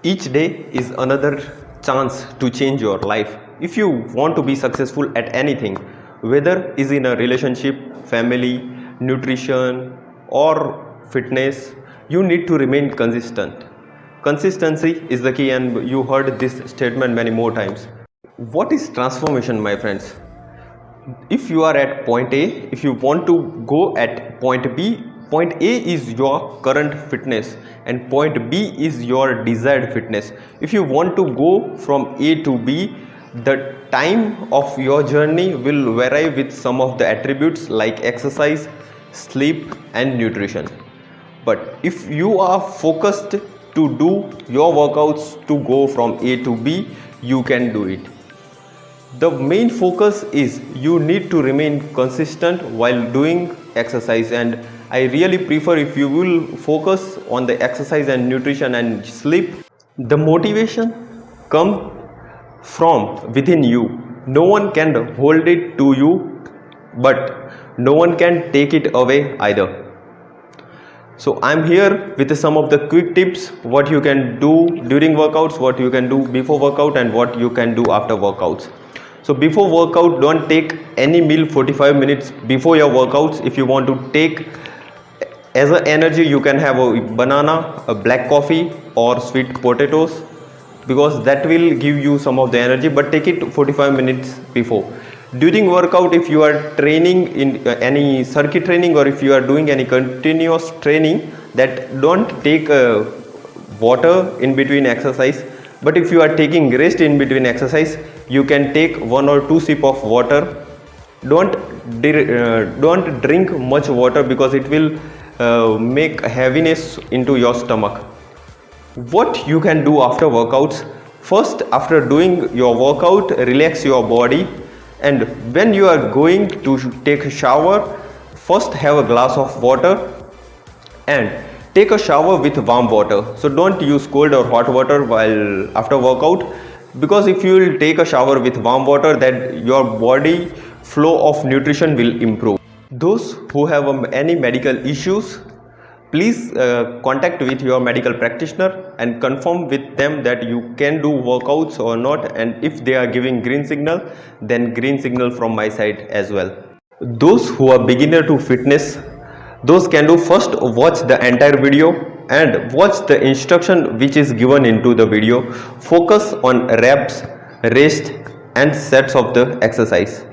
Each day is another chance to change your life. If you want to be successful at anything, whether is in a relationship, family, nutrition or fitness, you need to remain consistent. Consistency is the key, and you heard this statement many more times. What is transformation, my friends? If you are at point A, if you want to go at point B, point A is your current fitness and point B is your desired fitness. If you want to go from A to B, the time of your journey will vary with some of the attributes like exercise, sleep and nutrition. But if you are focused to do your workouts to go from A to B, you can do it. The main focus is you need to remain consistent while doing exercise, and I really prefer if you will focus on the exercise and nutrition and sleep. The motivation come from within you. No one can hold it to you, but no one can take it away either. So I'm here with some of the quick tips what you can do during workouts, what you can do before workout and what you can do after workouts. So before workout, don't take any meal 45 minutes before your workouts. If you want to take as an energy, you can have a banana, a black coffee or sweet potatoes, because that will give you some of the energy, but take it 45 minutes before. During workout, if you are training in any circuit training or if you are doing any continuous training, that don't take water in between exercise. But if you are taking rest in between exercise, you can take 1 or 2 sip of water. Don't drink much water because it will make heaviness into your stomach. What you can do after workouts: first, after doing your workout, relax your body, and when you are going to take a shower, first have a glass of water and take a shower with warm water. So don't use cold or hot water while after workout, because if you will take a shower with warm water, that your body flow of nutrition will improve. Those who have any medical issues, please contact with your medical practitioner and confirm with them that you can do workouts or not, and if they are giving green signal, then green signal from my side as well. Those who are beginner to fitness, those can do first watch the entire video and watch the instruction which is given into the video. Focus on reps, rest and sets of the exercise,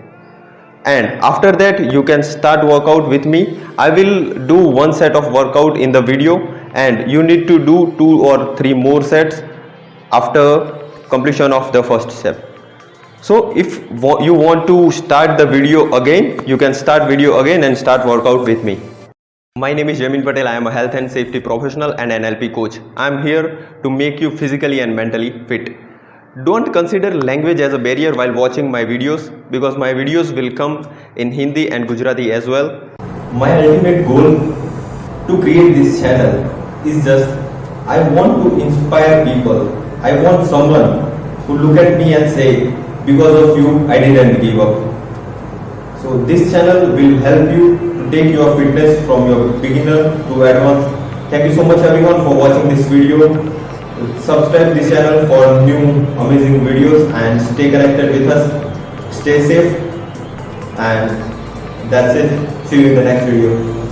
and after that you can start workout with me. I will do one set of workout in the video and you need to do 2 or 3 more sets after completion of the first step. So if you want to start the video again, you can start video again and start workout with me. My name is Jamin Patel. I am a health and safety professional and NLP coach. I am here to make you physically and mentally fit. Don't consider language as a barrier while watching my videos, because my videos will come in Hindi and Gujarati as well. My ultimate goal to create this channel is just, I want to inspire people. I want someone who look at me and say, because of you I didn't give up. So this channel will help you to take your fitness from your beginner to advanced. Thank you so much everyone for watching this video. Subscribe this channel for new amazing videos and stay connected with us. Stay safe, and that's it. See you in the next video.